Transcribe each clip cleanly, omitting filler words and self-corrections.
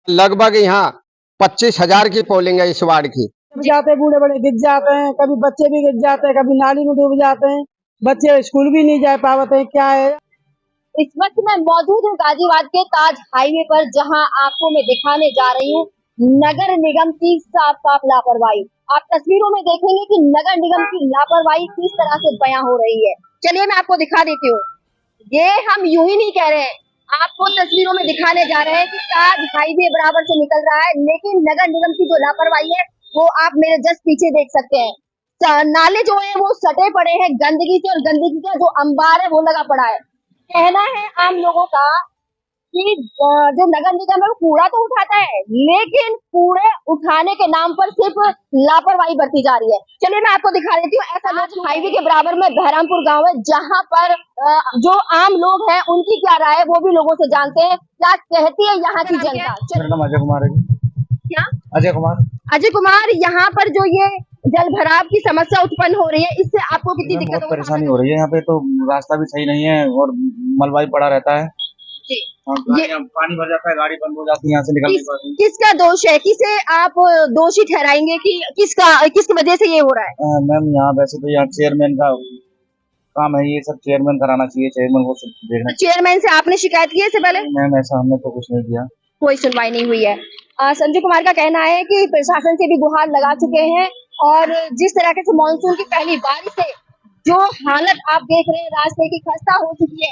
लगभग यहाँ 25,000 की पोलिंग है इस वार्ड की। जाते बूढ़े बड़े गिर जाते हैं, कभी बच्चे भी गिर जाते हैं, कभी नाली में डूब जाते हैं, बच्चे स्कूल भी नहीं जा पाते हैं। क्या है, इस वक्त मैं मौजूद हूँ गाजियाबाद के ताज हाईवे पर, जहां आपको मैं दिखाने जा रही हूँ नगर निगम की साफ साफ लापरवाही। आप तस्वीरों में देखेंगे कि नगर निगम की लापरवाही किस तरह से बयां हो रही है। चलिए मैं आपको दिखा देती हूँ। ये हम यूं ही नहीं कह रहे हैं, आपको तस्वीरों में दिखाने जा रहे हैं कि ताज हाईवे बराबर से निकल रहा है, लेकिन नगर निगम की जो लापरवाही है वो आप मेरे जस्ट पीछे देख सकते हैं। नाले जो है वो सटे पड़े हैं गंदगी से, और गंदगी का जो अंबार है वो लगा पड़ा है। कहना है आम लोगों का कि जो नगर निगम है वो कूड़ा तो उठाता है, लेकिन कूड़े उठाने के नाम पर सिर्फ लापरवाही बरती जा रही है। चलिए मैं आपको दिखा देती हूँ। ऐसा लोग हाईवे के बराबर में बहरामपुर गांव है, जहां पर जो आम लोग हैं उनकी क्या राय है वो भी लोगों से जानते हैं। क्या कहती है यहाँ की जनता। मेरा नाम अजय कुमार है। क्या अजय कुमार। अजय कुमार, यहाँ पर जो ये जल भराव की समस्या उत्पन्न हो रही है, इससे आपको कितनी बहुत दिक्कत परेशानी हो रही है। यहाँ पे तो रास्ता भी सही नहीं है और मलबा भी पड़ा रहता है। जी। ये पानी भर जाता है, गाड़ी बंद हो जाती है यहाँ से निकलने के बाद। किसका दोष है, किसे आप दोषी ठहराएंगे कि किसकी वजह से ये हो रहा है? मैम यहाँ वैसे तो यहाँ चेयरमैन का काम है, ये सब चेयरमैन कराना चाहिए, चेयरमैन को सब देखना। चेयरमैन से आपने शिकायत की है इससे पहले? मैम ऐसा हमने तो कुछ नहीं किया, कोई सुनवाई नहीं हुई है। संजय कुमार का कहना है कि प्रशासन से भी गुहार लगा चुके हैं, और जिस तरह से मानसून की पहली बारिश से जो हालत आप देख रहे हैं रास्ते की खस्ता हो चुकी है,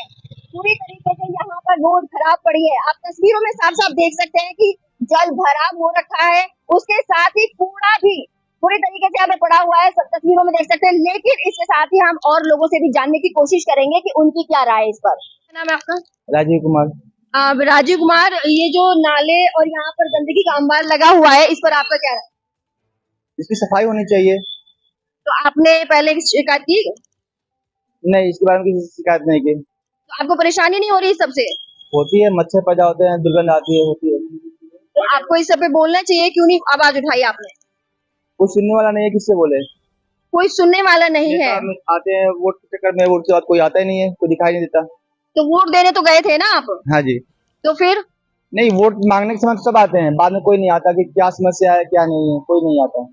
पूरी तरीके से यहाँ पर रोड खराब पड़ी है। आप तस्वीरों में साफ साफ देख सकते हैं कि जल भराव हो रखा है, उसके साथ ही कूड़ा भी पूरी तरीके से यहाँ पे पड़ा हुआ है, सब तस्वीरों में देख सकते हैं। लेकिन इसके साथ ही हम और लोगों से भी जानने की कोशिश करेंगे कि उनकी क्या राय है इस पर। क्या नाम है आपका? राजीव कुमार। राजीव कुमार, ये जो नाले और यहाँ पर गंदगी का अंबार लगा हुआ है, इस पर आपका क्या राय? इसकी सफाई होनी चाहिए। तो आपने पहले शिकायत की? नहीं, इसके बारे में किसी से शिकायत नहीं की। तो आपको परेशानी नहीं हो रही सबसे? होती है, मच्छर पैदा होते हैं, दुर्गंध आती है, होती है। तो आपको इस सब पे बोलना चाहिए, क्यों नहीं आवाज उठाई आपने? कोई सुनने वाला नहीं है, किससे बोले? कोई सुनने वाला नहीं है। आते हैं वोट के चक्कर में, वोट के बाद कोई आता ही नहीं है, कोई दिखाई नहीं देता। तो वोट देने तो गए थे ना आप? हाँ जी। तो फिर? नहीं, वोट मांगने के समय सब आते हैं, बाद में कोई नहीं आता कि क्या समस्या है क्या नहीं है, कोई नहीं आता।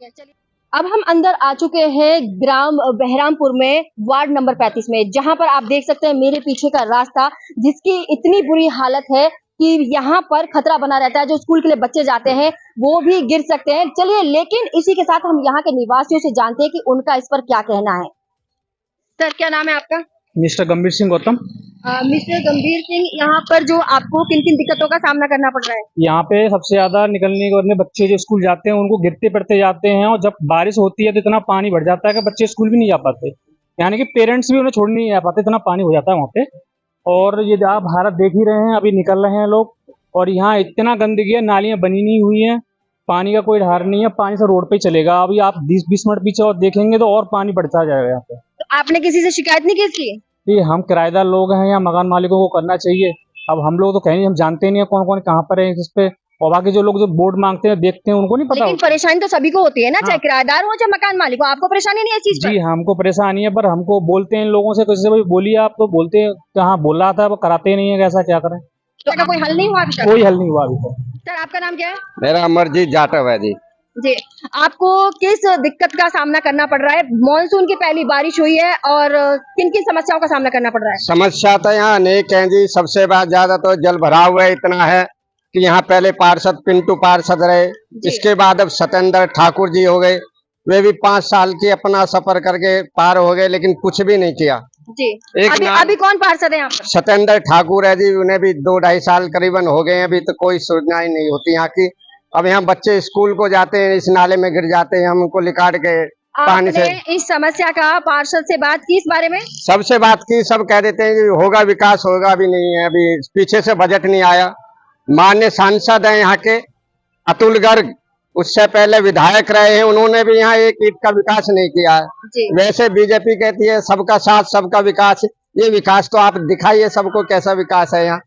चलिए, अब हम अंदर आ चुके हैं ग्राम बहरामपुर में, वार्ड नंबर 35 में, जहां पर आप देख सकते हैं मेरे पीछे का रास्ता, जिसकी इतनी बुरी हालत है कि यहाँ पर खतरा बना रहता है। जो स्कूल के लिए बच्चे जाते हैं वो भी गिर सकते हैं। चलिए, लेकिन इसी के साथ हम यहाँ के निवासियों से जानते हैं कि उनका इस पर क्या कहना है। सर, क्या नाम है आपका? मिस्टर गंभीर सिंह गौतम। मिस्टर गंभीर सिंह, यहाँ पर जो आपको किन किन दिक्कतों का सामना करना पड़ रहा है? यहाँ पे सबसे ज्यादा निकलने के वरने बच्चे जो स्कूल जाते हैं उनको गिरते पड़ते जाते हैं, और जब बारिश होती है तो इतना पानी बढ़ जाता है कि बच्चे स्कूल भी नहीं जा पाते, यानी कि पेरेंट्स भी उन्हें छोड़ने नहीं जा पाते, इतना पानी हो जाता है वहाँ पे। और ये आप भारत देख ही रहे हैं, अभी निकल रहे हैं लोग, और यहाँ इतना गंदगी है, नालियाँ बनी नहीं हुई है, पानी का कोई धार नहीं है, पानी से रोड पे चलेगा। अभी आप 20 मिनट पीछे और देखेंगे तो और पानी बढ़ता जाएगा यहाँ पे। तो आपने किसी से शिकायत नहीं की इसकी? ये हम किराएदार लोग हैं, या मकान मालिकों को करना चाहिए। अब हम लोग तो कहीं हम जानते नहीं है कौन कौन कहाँ पर है इस पे, और बाकी जो लोग जो बोर्ड मांगते हैं देखते हैं उनको नहीं पता। लेकिन परेशानी तो सभी को होती है ना, चाहे किराएदार हो चाहे मकान मालिक हो। आपको परेशानी नहीं है इस चीज पर? जी, हमको परेशानी है, पर हमको बोलते हैं लोगों से, किसी से भी बोलिए आप तो बोलते हैं कहाँ बोल रहा था, वो कराते नहीं है, कैसा क्या करें। तो इसका कोई हल नहीं हुआ अभी तक? कोई हल नहीं हुआ अभी तक। सर, आपका नाम क्या है? मेरा अमरजीत जाटव है जी। जी, आपको किस दिक्कत का सामना करना पड़ रहा है? मॉनसून की पहली बारिश हुई है, और किन किन समस्याओं का सामना करना पड़ रहा है? समस्या तो यहाँ अनेक है जी। सबसे ज्यादा तो जल भराव है, इतना है कि यहाँ पहले पार्षद पिंटू पार्षद रहे, इसके बाद अब सत्येंद्र ठाकुर जी हो गए। वे भी 5 साल की अपना सफर करके पार हो गए, लेकिन कुछ भी नहीं किया जी। एक अभी कौन पार्षद है यहाँ पर? सत्येंद्र ठाकुर है जी, उन्हें भी 2-2.5 साल करीबन हो गए हैं, अभी तो कोई सुनवाई नहीं होती यहाँ की। अब यहाँ बच्चे स्कूल को जाते हैं, इस नाले में गिर जाते हैं, हम उनको लिकाट के पानी से। इस समस्या का पार्षद से बात की इस बारे में? सबसे बात की, सब कह देते हैं कि होगा विकास, होगा, अभी नहीं है। अभी पीछे से बजट नहीं आया। माननीय सांसद हैं यहाँ के अतुल गर्ग, उससे पहले विधायक रहे हैं, उन्होंने भी यहाँ एक ईंट का विकास नहीं किया है। वैसे बीजेपी कहती है सबका साथ सबका विकास, ये विकास तो आप दिखाइए सबको, कैसा विकास है यहाँ।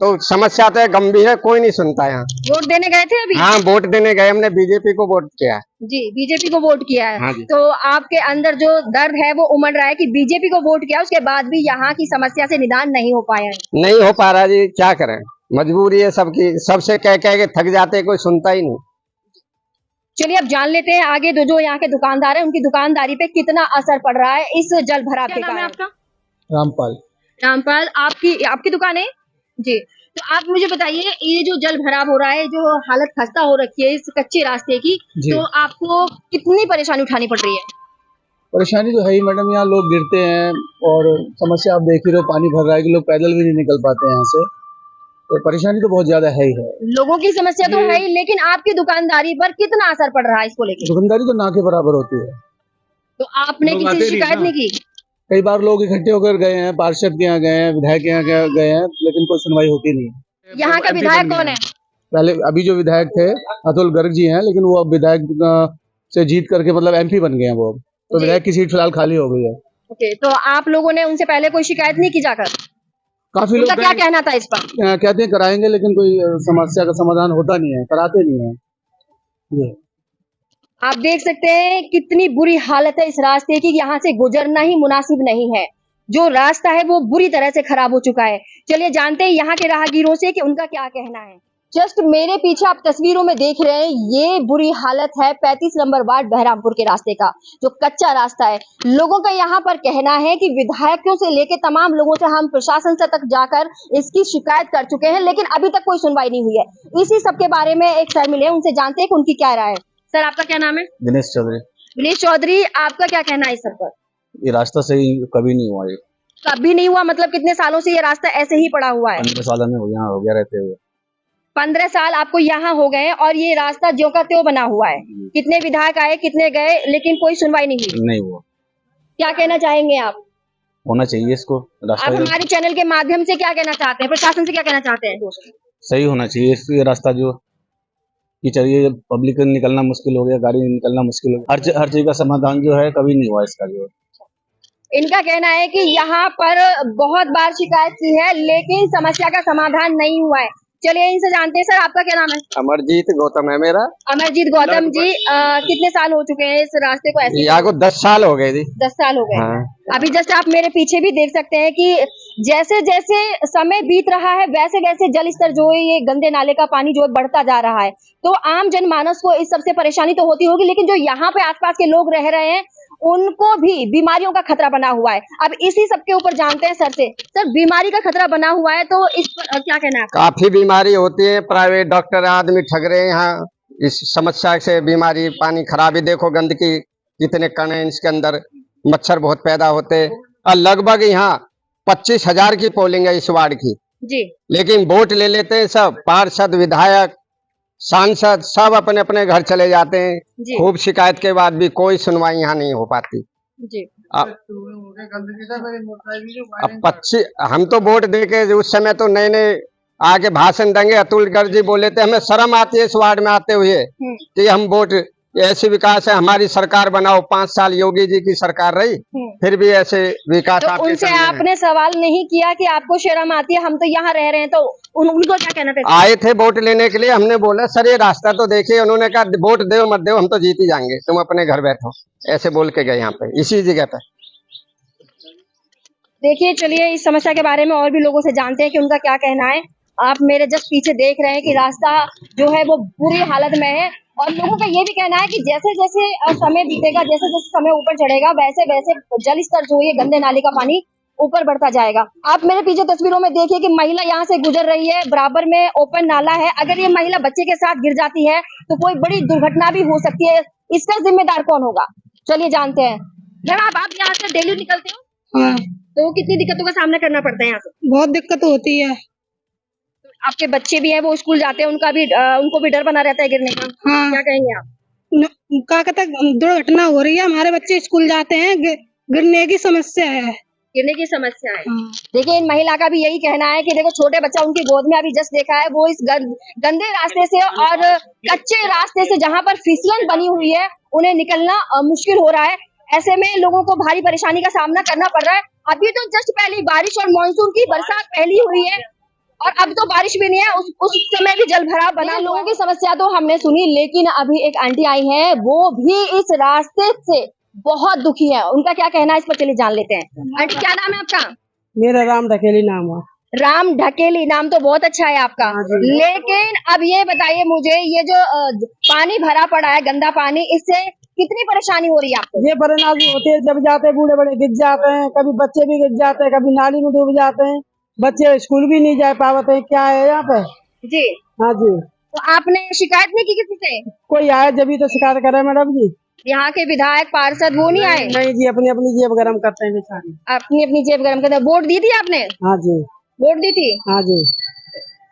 तो समस्या तो गंभीर है, कोई नहीं सुनता यहाँ। वोट देने गए थे अभी? हाँ, वोट देने गए, हमने बीजेपी को वोट किया है। जी, बीजेपी को वोट किया है। हाँ जी। तो आपके अंदर जो दर्द है वो उमड़ रहा है कि बीजेपी को वोट किया, उसके बाद भी यहाँ की समस्या से निदान नहीं हो पाया है। नहीं हो पा रहा जी, क्या करें। मजबूरी है सबकी, सबसे कह कह के थक जाते, कोई सुनता ही नहीं। चलिए अब जान लेते हैं आगे जो यहाँ के दुकानदार हैं उनकी दुकानदारी पे कितना असर पड़ रहा है इस जल भराव के कारण। आपका रामपाल। रामपाल, आपकी दुकान है जी। तो आप मुझे बताइए, ये जो जल भराव हो रहा है, जो हालत खस्ता हो रखी है इस कच्चे रास्ते की, तो आपको कितनी परेशानी उठानी पड़ रही है? परेशानी तो है ही मैडम, यहाँ लोग गिरते हैं और समस्या आप देख ही रहे हो, पानी भर रहा है कि लोग पैदल भी नहीं निकल पाते हैं यहाँ से, तो परेशानी तो बहुत ज्यादा है ही है। लोगों की समस्या तो है ही, लेकिन आपकी दुकानदारी पर कितना असर पड़ रहा है इसको लेकर? दुकानदारी तो ना के बराबर होती है। तो आपने किसी से शिकायत नहीं की? कई बार लोग इकट्ठे होकर गए हैं, पार्षद के यहाँ गए हैं, विधायक के यहाँ गए हैं, लेकिन कोई सुनवाई होती नहीं। यहाँ का विधायक कौन है? पहले अभी जो विधायक थे अतुल गर्ग जी हैं, लेकिन वो अब विधायक से जीत करके मतलब MP बन गए हैं वो, तो विधायक की सीट फिलहाल खाली हो गई है। ओके, तो आप लोगों ने उनसे पहले कोई शिकायत नहीं की जाकर? काफी लोग क्या कहना था इस पर? कहते हैं कराएंगे, लेकिन कोई समस्या का समाधान होता नहीं है, कराते नहीं है। ये आप देख सकते हैं कितनी बुरी हालत है इस रास्ते की, यहाँ से गुजरना ही मुनासिब नहीं है। जो रास्ता है वो बुरी तरह से खराब हो चुका है। चलिए जानते हैं यहाँ के राहगीरों से कि उनका क्या कहना है। जस्ट मेरे पीछे आप तस्वीरों में देख रहे हैं, ये बुरी हालत है 35 नंबर वार्ड बहरामपुर के रास्ते का, जो कच्चा रास्ता है। लोगों का यहाँ पर कहना है कि विधायकों से लेकर तमाम लोगों से हम प्रशासन से तक जाकर इसकी शिकायत कर चुके हैं, लेकिन अभी तक कोई सुनवाई नहीं हुई है। इसी सब के बारे में एक सर मिले, उनसे जानते हैं कि उनकी क्या राय है। सर, आपका क्या नाम है? दिनेश चौधरी। दिनेश चौधरी, आपका क्या कहना है इस सब पर? ये रास्ता सही कभी नहीं हुआ, ये कभी नहीं हुआ मतलब कितने सालों से ये रास्ता ऐसे ही पड़ा हुआ है? 15 साल में यहाँ हो गया रहते हुए। 15 साल आपको यहाँ हो गए और ये रास्ता ज्यों का त्यों बना हुआ है। कितने विधायक आए, कितने गए, लेकिन कोई सुनवाई नहीं हुई। नहीं हुआ। क्या कहना चाहेंगे आप? होना चाहिए इसको रास्ता। आप हमारे चैनल के माध्यम से क्या कहना चाहते हैं, प्रशासन से क्या कहना चाहते हैं? सही होना चाहिए ये रास्ता, जो कि चलिए पब्लिक को निकलना मुश्किल हो गया, गाड़ी निकलना मुश्किल हो गया, हर चीज का समाधान जो है कभी नहीं हुआ इसका। जो इनका कहना है कि यहाँ पर बहुत बार शिकायत की है, लेकिन समस्या का समाधान नहीं हुआ है। चलिए इनसे जानते हैं। सर, आपका क्या नाम है? अमरजीत गौतम है मेरा। अमरजीत गौतम जी, कितने साल हो चुके हैं इस रास्ते को ऐसे? यहाँ को 10 साल हो गए जी। 10 साल हो गए। हाँ। अभी जस्ट आप मेरे पीछे भी देख सकते हैं कि जैसे जैसे समय बीत रहा है वैसे वैसे जल स्तर जो है, ये गंदे नाले का पानी जो है बढ़ता जा रहा है। तो आम जनमानस को इस सबसे परेशानी तो होती होगी, लेकिन जो यहाँ पे आसपास के लोग रह रहे हैं उनको भी बीमारियों का खतरा बना हुआ है। अब इसी सब के ऊपर जानते हैं सर से। सर, बीमारी का खतरा बना हुआ है तो इस पर क्या कहना है? काफी बीमारी होती है, प्राइवेट डॉक्टर आदमी ठग रहे हैं यहाँ इस समस्या से। बीमारी, पानी खराबी, देखो गंदगी कितने कण हैं इसके अंदर, मच्छर बहुत पैदा होते हैं। और लगभग यहाँ 25,000 की पोलिंग है इस वार्ड की जी, लेकिन वोट ले लेते हैं सब, पार्षद, विधायक, सांसद सब अपने अपने घर चले जाते हैं। खूब शिकायत के बाद भी कोई सुनवाई यहाँ नहीं हो पाती जी। अब 25 हम तो वोट दे के उस समय तो नए नए आके भाषण देंगे, अतुल गर्ग जी बोले थे, हमें शर्म आती है इस वार्ड में आते हुए कि हम वोट, ऐसी विकास है, हमारी सरकार बनाओ। 5 साल योगी जी की सरकार रही, फिर भी ऐसे विकास तो उनसे आपने सवाल नहीं किया कि आपको शर्म आती है, हम तो यहाँ रह रहे हैं, तो उनको क्या कहना था? आए थे वोट लेने के लिए, हमने बोला सर ये रास्ता तो देखिए, उन्होंने कहा वोट दो मत दो, हम तो जीत ही जाएंगे, तुम अपने घर बैठो, ऐसे बोल के गए यहाँ पे, इसी जगह पे। देखिए, चलिए इस समस्या के बारे में और भी लोगों से जानते हैं कि उनका क्या कहना है। आप मेरे जस्ट पीछे देख रहे हैं कि रास्ता जो है वो बुरी हालत में है, और लोगों का ये भी कहना है कि जैसे जैसे समय बीतेगा, जैसे जैसे समय ऊपर चढ़ेगा, वैसे वैसे जल स्तर जो है गंदे नाले का पानी ऊपर बढ़ता जाएगा। आप मेरे पीछे तस्वीरों में देखिए कि महिला यहाँ से गुजर रही है, बराबर में ओपन नाला है। अगर ये महिला बच्चे के साथ गिर जाती है तो कोई बड़ी दुर्घटना भी हो सकती है। इसका जिम्मेदार कौन होगा? चलिए जानते हैं। मैम, आप यहाँ से डेली निकलते हो? हाँ, तो कितनी दिक्कतों का सामना करना पड़ता है यहाँ से? बहुत दिक्कत होती है। आपके बच्चे भी हैं, वो स्कूल जाते हैं, उनको भी डर बना रहता है गिरने का। हाँ, क्या कहेंगे आप? क्या कहते हैं, दुर्घटना हो रही है, हमारे बच्चे स्कूल जाते हैं, गिरने की समस्या है। गिरने की समस्या है। देखिए, इन महिला का भी यही कहना है कि देखो छोटे बच्चा उनकी गोद में अभी जस्ट देखा है, वो इस गंदे रास्ते से और कच्चे रास्ते से जहाँ पर फिसलन बनी हुई है उन्हें निकलना मुश्किल हो रहा है। ऐसे में लोगों को भारी परेशानी का सामना करना पड़ रहा है। अभी तो जस्ट पहली बारिश और मानसून की बरसात पहली हुई है और अब तो बारिश भी नहीं है, उस समय भी जल भराव बना। लोगों की समस्या तो हमने सुनी, लेकिन अभी एक आंटी आई है, वो भी इस रास्ते से बहुत दुखी है। उनका क्या कहना है इस पर चलिए जान लेते हैं। आंटी, क्या नाम है आपका? मेरा राम ढकेली नाम है। राम ढकेली, नाम तो बहुत अच्छा है आपका, लेकिन अब ये बताइए मुझे, ये जो पानी भरा पड़ा है, गंदा पानी, इससे कितनी परेशानी हो रही है आपको? ये परेशानी होती है, जब जाते बूढ़े बड़े गिर जाते हैं, कभी बच्चे भी गिर जाते हैं, कभी नाली में डूब जाते हैं, बच्चे स्कूल भी नहीं जा पाते हैं। क्या है यहाँ पे? जी, हाँ जी। तो आपने शिकायत नहीं की किसी से? कोई आए जब ही तो शिकायत करे मैडम जी। यहाँ के विधायक पार्षद वो नहीं आए? नहीं जी, अपनी अपनी जेब गरम करते हैं बेचारे। अपनी अपनी जेब गरम करते हैं। वोट दी थी आपने? हाँ जी। वोट दी थी? हाँ जी।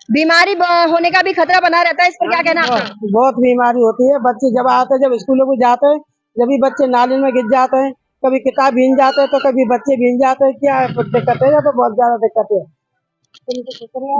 बीमारी होने का भी खतरा बना रहता है, इस पर क्या कहना आपका? बहुत बीमारी होती है, बच्चे जब आते हैं, जब स्कूलों में जाते हैं, जब भी बच्चे नाली में गिर जाते हैं, कभी किताब भीग जाते हैं तो कभी बच्चे भीग जाते हैं। क्या दिक्कत है? तो बहुत ज्यादा दिक्कत है।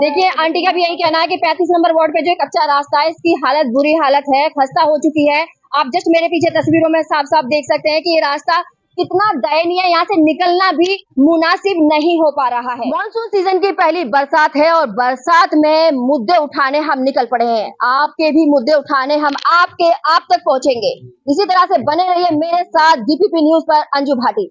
देखिए आंटी का भी यही कहना है कि 35 नंबर वार्ड पे जो कच्चा रास्ता है, इसकी हालत बुरी हालत है, खस्ता हो चुकी है। आप जस्ट मेरे पीछे तस्वीरों में साफ साफ देख सकते हैं कि ये रास्ता कितना दयनीय है, यहाँ से निकलना भी मुनासिब नहीं हो पा रहा है। मानसून सीजन की पहली बरसात है और बरसात में मुद्दे उठाने हम निकल पड़े हैं। आपके भी मुद्दे उठाने हम आप तक पहुंचेंगे। इसी तरह से बने रहिए मेरे साथ DPP न्यूज पर। अंजू भाटी।